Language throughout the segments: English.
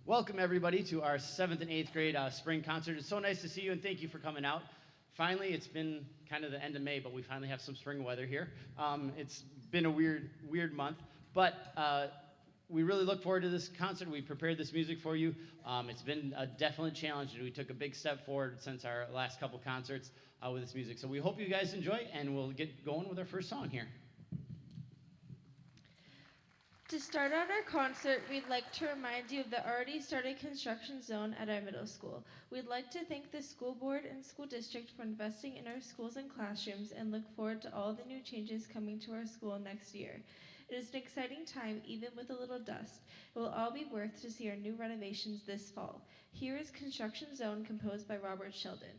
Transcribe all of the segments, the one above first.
Welcome, everybody, to our 7th and 8th grade spring concert. It's so nice to see you, and thank you for coming out. Finally, it's been kind of the end of May, but we finally have some spring weather here. It's been a weird month, but we really look forward to this concert. We prepared this music for you. It's been a definite challenge, and we took a big step forward since our last couple concerts with this music. So we hope you guys enjoy, and we'll get going with our first song here. To start out our concert, we'd like to remind you of the already started construction zone at our middle school. We'd like to thank the school board and school district for investing in our schools and classrooms and look forward to all the new changes coming to our school next year. It is an exciting time, even with a little dust. It will all be worth to see our new renovations this fall. Here is Construction Zone, composed by Robert Sheldon.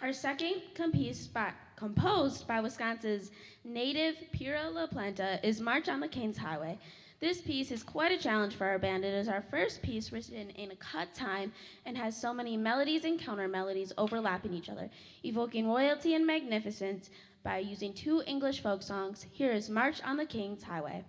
Our second, composed by Wisconsin's native Pura La Planta, is March on the Kings Highway. This piece is quite a challenge for our band. It is our first piece written in a cut time and has so many melodies and counter melodies overlapping each other, evoking royalty and magnificence by using two English folk songs. Here is March on the Kings Highway.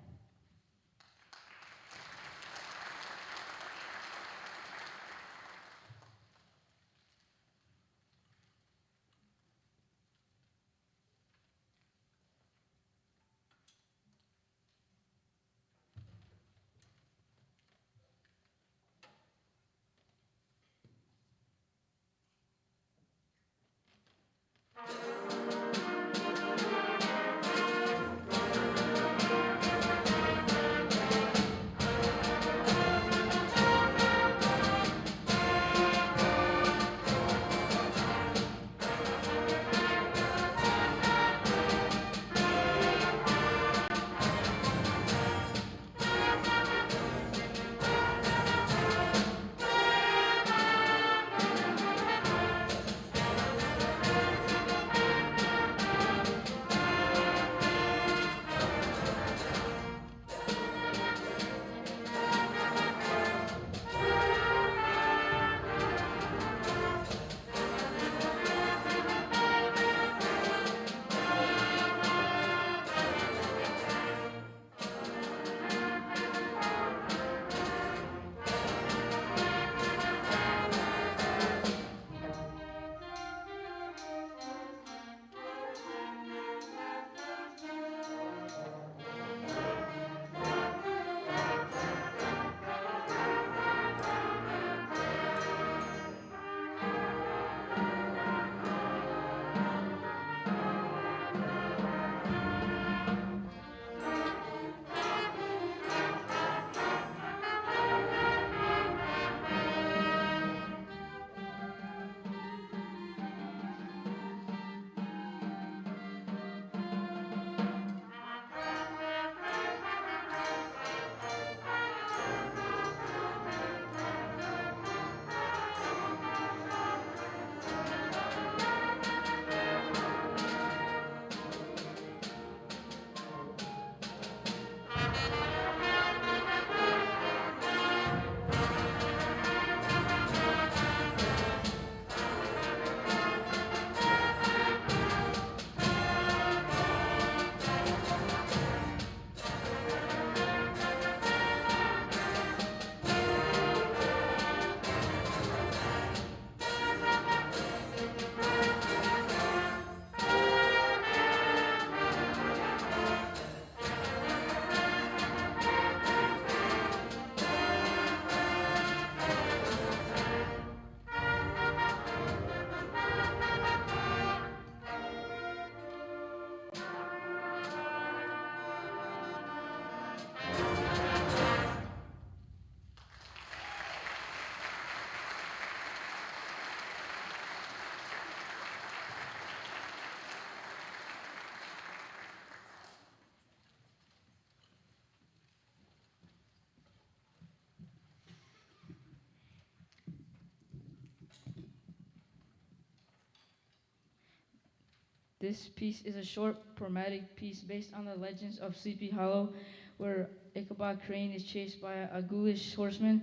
This piece is a short, dramatic piece based on the legends of Sleepy Hollow, where Ichabod Crane is chased by a ghoulish horseman.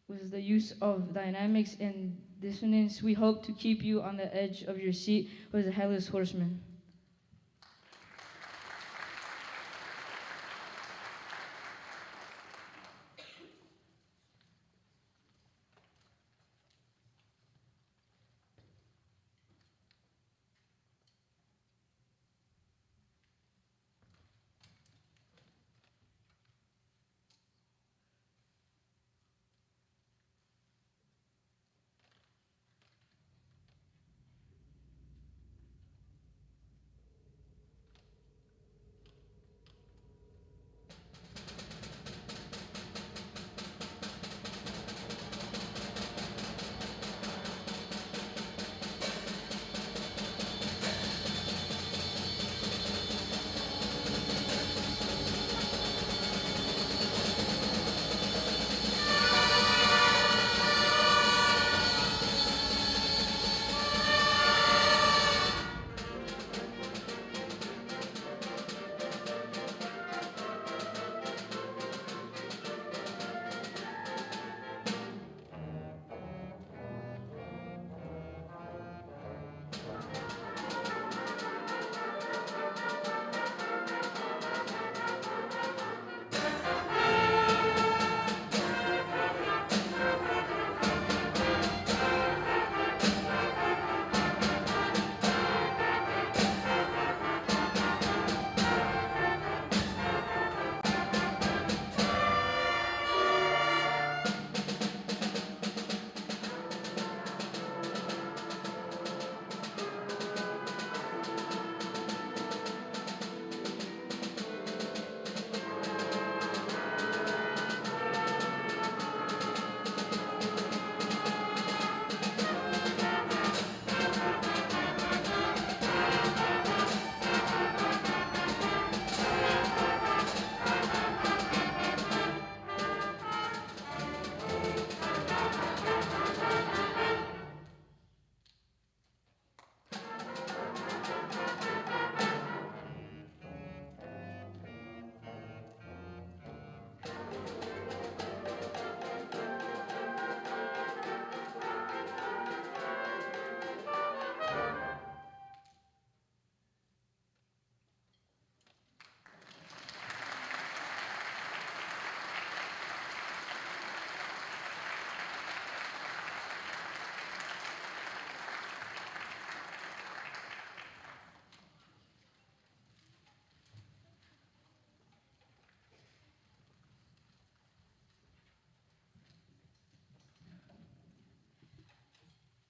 With the use of dynamics and dissonance, we hope to keep you on the edge of your seat with the Headless Horseman.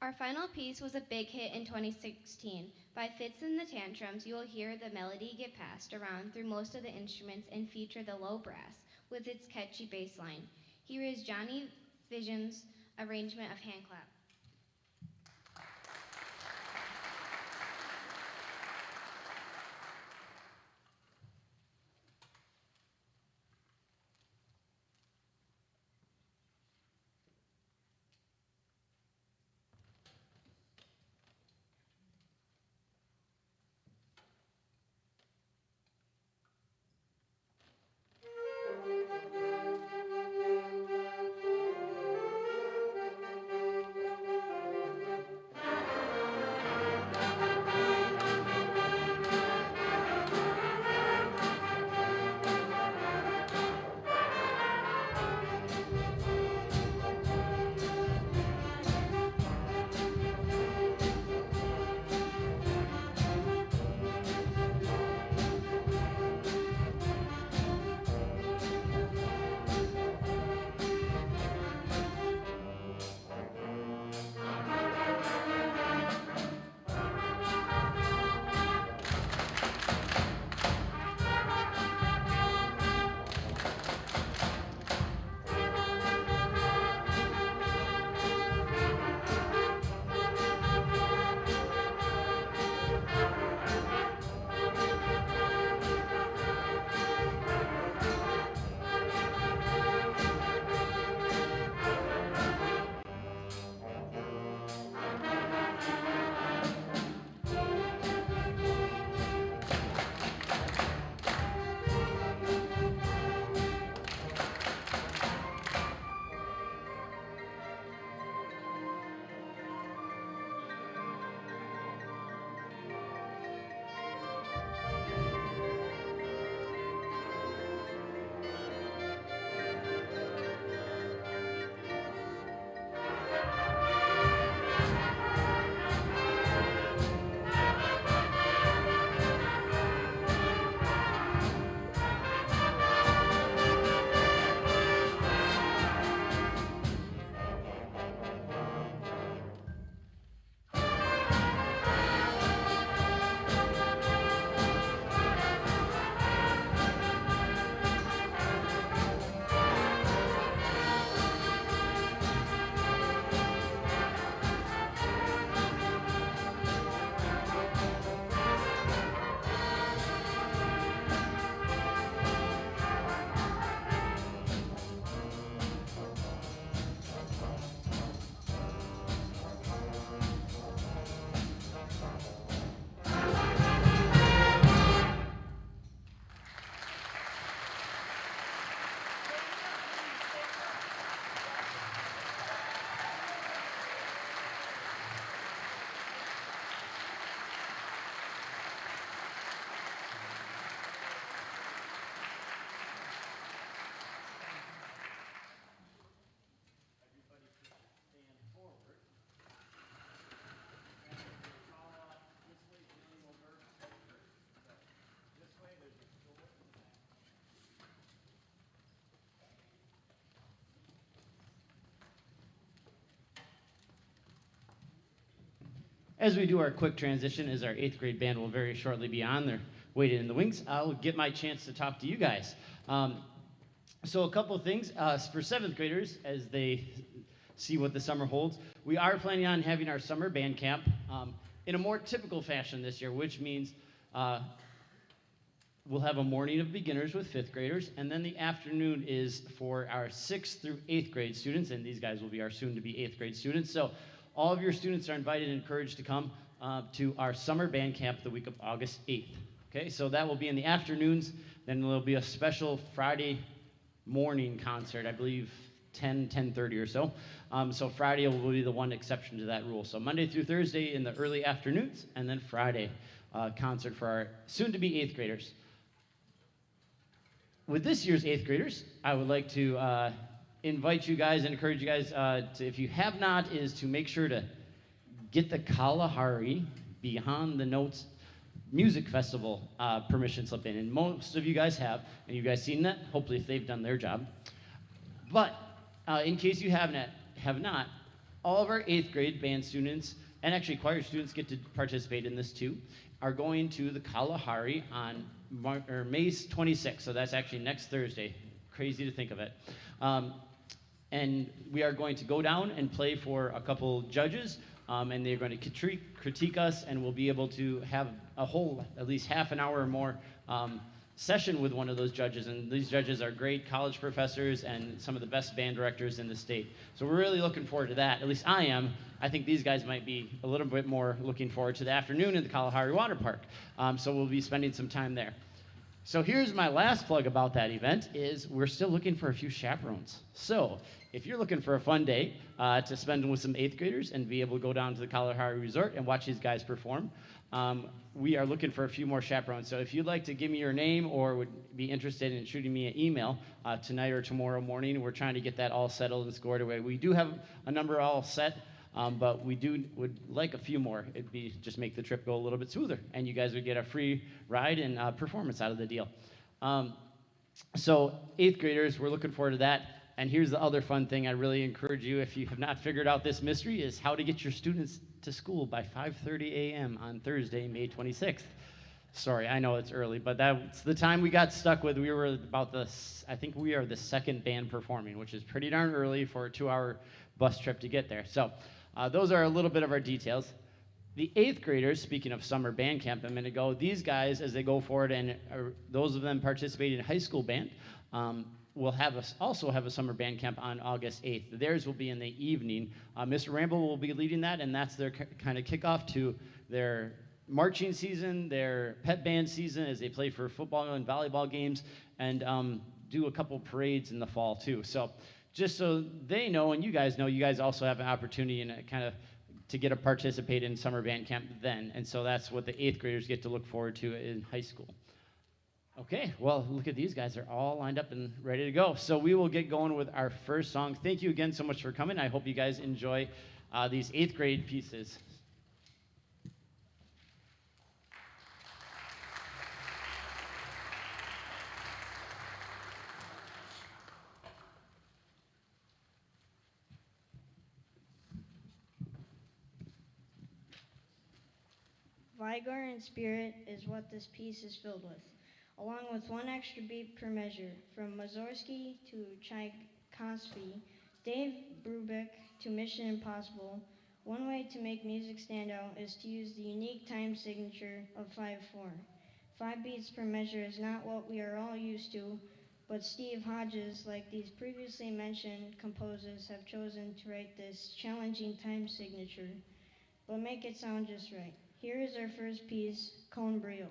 Our final piece was a big hit in 2016. By Fits and the Tantrums, you will hear the melody get passed around through most of the instruments and feature the low brass with its catchy bass line. Here is Johnny Vision's arrangement of Hand Clap. As we do our quick transition, as our 8th grade band will very shortly be on, they're waiting in the wings, I'll get my chance to talk to you guys. So a couple of things for 7th graders as they see what the summer holds. We are planning on having our summer band camp in a more typical fashion this year, which means we'll have a morning of beginners with 5th graders, and then the afternoon is for our 6th through 8th grade students, and these guys will be our soon-to-be 8th grade students. So all of your students are invited and encouraged to come to our summer band camp the week of August 8th. Okay, so that will be in the afternoons. Then there'll be a special Friday morning concert, I believe 10:30 or so. So Friday will be the one exception to that rule. So Monday through Thursday in the early afternoons, and then Friday concert for our soon-to-be 8th graders. With this year's 8th graders, I would like to invite you guys and encourage you guys to, if you have not, is to make sure to get the Kalahari Beyond the Notes Music Festival permission slip in. And most of you guys have, and you guys seen that, hopefully if they've done their job. But in case you have not, all of our 8th grade band students, and actually choir students get to participate in this too, are going to the Kalahari on May 26th, so that's actually next Thursday. Crazy to think of it. And we are going to go down and play for a couple judges, and they're going to critique us, and we'll be able to have a whole, at least half an hour or more session with one of those judges. And these judges are great college professors and some of the best band directors in the state. So we're really looking forward to that. At least I am. I think these guys might be a little bit more looking forward to the afternoon in the Kalahari Water Park. So we'll be spending some time there. So here's my last plug about that event is we're still looking for a few chaperones. So if you're looking for a fun day to spend with some 8th graders and be able to go down to the Kalahari Resort and watch these guys perform, we are looking for a few more chaperones. So if you'd like to give me your name or would be interested in shooting me an email tonight or tomorrow morning, we're trying to get that all settled and scored away. We do have a number all set, but we would like a few more. It'd be just make the trip go a little bit smoother, and you guys would get a free ride and performance out of the deal. So 8th graders, we're looking forward to that. And here's the other fun thing I really encourage you, if you have not figured out this mystery, is how to get your students to school by 5:30 a.m. on Thursday, May 26th. Sorry, I know it's early, but that's the time we got stuck with. We were about I think we are the second band performing, which is pretty darn early for a 2-hour bus trip to get there. So those are a little bit of our details. The 8th graders, speaking of summer band camp a minute ago, these guys, as they go forward, and those of them participating in high school band, will also have a summer band camp on August 8th. Theirs will be in the evening. Mr. Ramble will be leading that, and that's their kind of kickoff to their marching season, their pep band season as they play for football and volleyball games, and do a couple parades in the fall too. So just so they know, and you guys know, you guys also have an opportunity and kind of to get to participate in summer band camp then. And so that's what the 8th graders get to look forward to in high school. Okay, well, look at these guys. They're all lined up and ready to go. So we will get going with our first song. Thank you again so much for coming. I hope you guys enjoy these 8th grade pieces. Vigor and spirit is what this piece is filled with, along with one extra beat per measure, from Mussorgsky to Tchaikovsky, Dave Brubeck to Mission Impossible. One way to make music stand out is to use the unique time signature of 5/4. 5 beats per measure is not what we are all used to, but Steve Hodges, like these previously mentioned composers, have chosen to write this challenging time signature, but make it sound just right. Here is our first piece, Col Brio.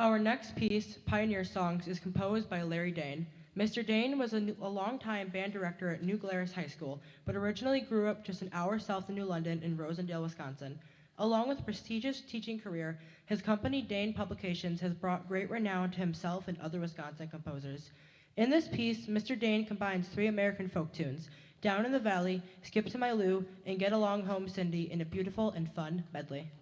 Our next piece, Pioneer Songs, is composed by Larry Dane. Mr. Dane was a longtime band director at New Glarus High School, but originally grew up just an hour south of New London in Rosendale, Wisconsin. Along with a prestigious teaching career, his company Dane Publications has brought great renown to himself and other Wisconsin composers. In this piece, Mr. Dane combines three American folk tunes, Down in the Valley, Skip to My Lou, and Get Along Home Cindy, in a beautiful and fun medley.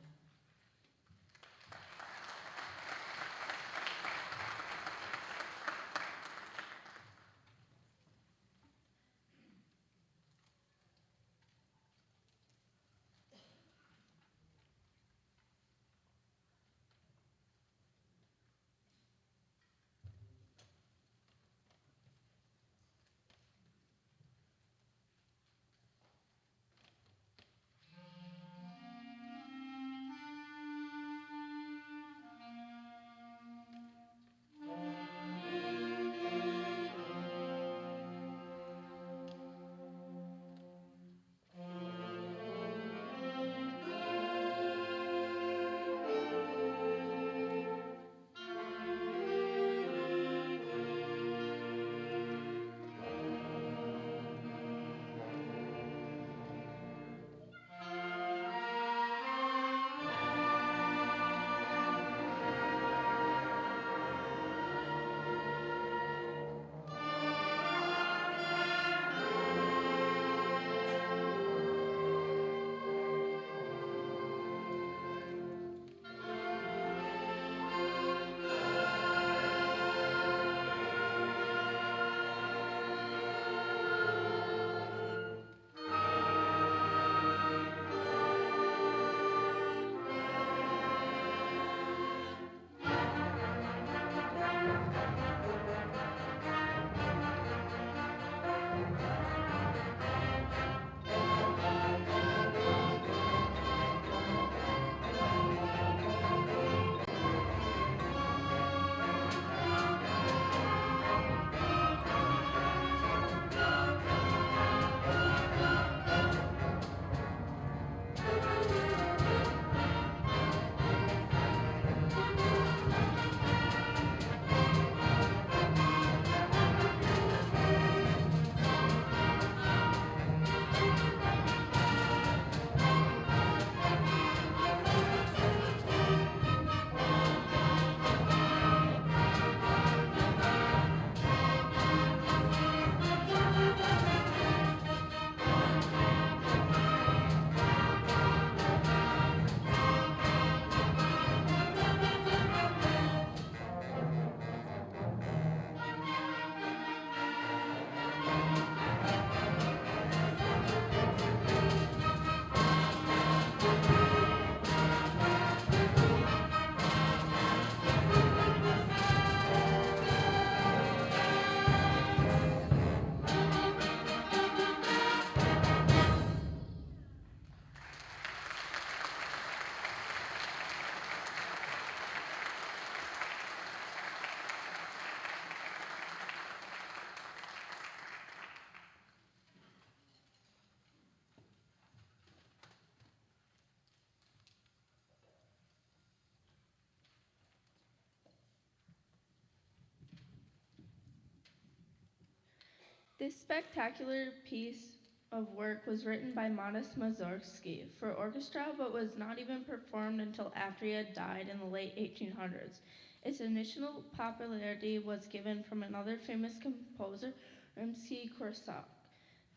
This spectacular piece of work was written by Modest Mussorgsky for orchestra, but was not even performed until after he had died in the late 1800s. Its initial popularity was given from another famous composer, Rimsky-Korsakov,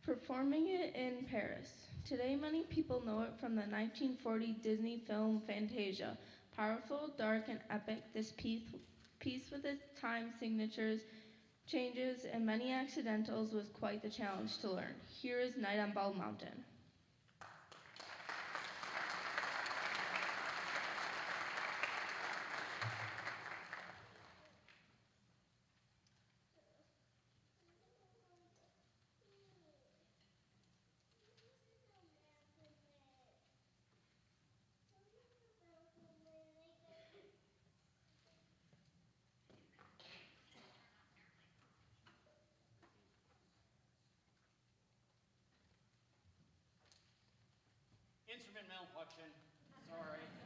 performing it in Paris. Today, many people know it from the 1940 Disney film Fantasia. Powerful, dark, and epic, this piece with its time signatures, changes, and many accidentals was quite the challenge to learn. Here is Night on Bald Mountain. Instrument malfunction. Sorry.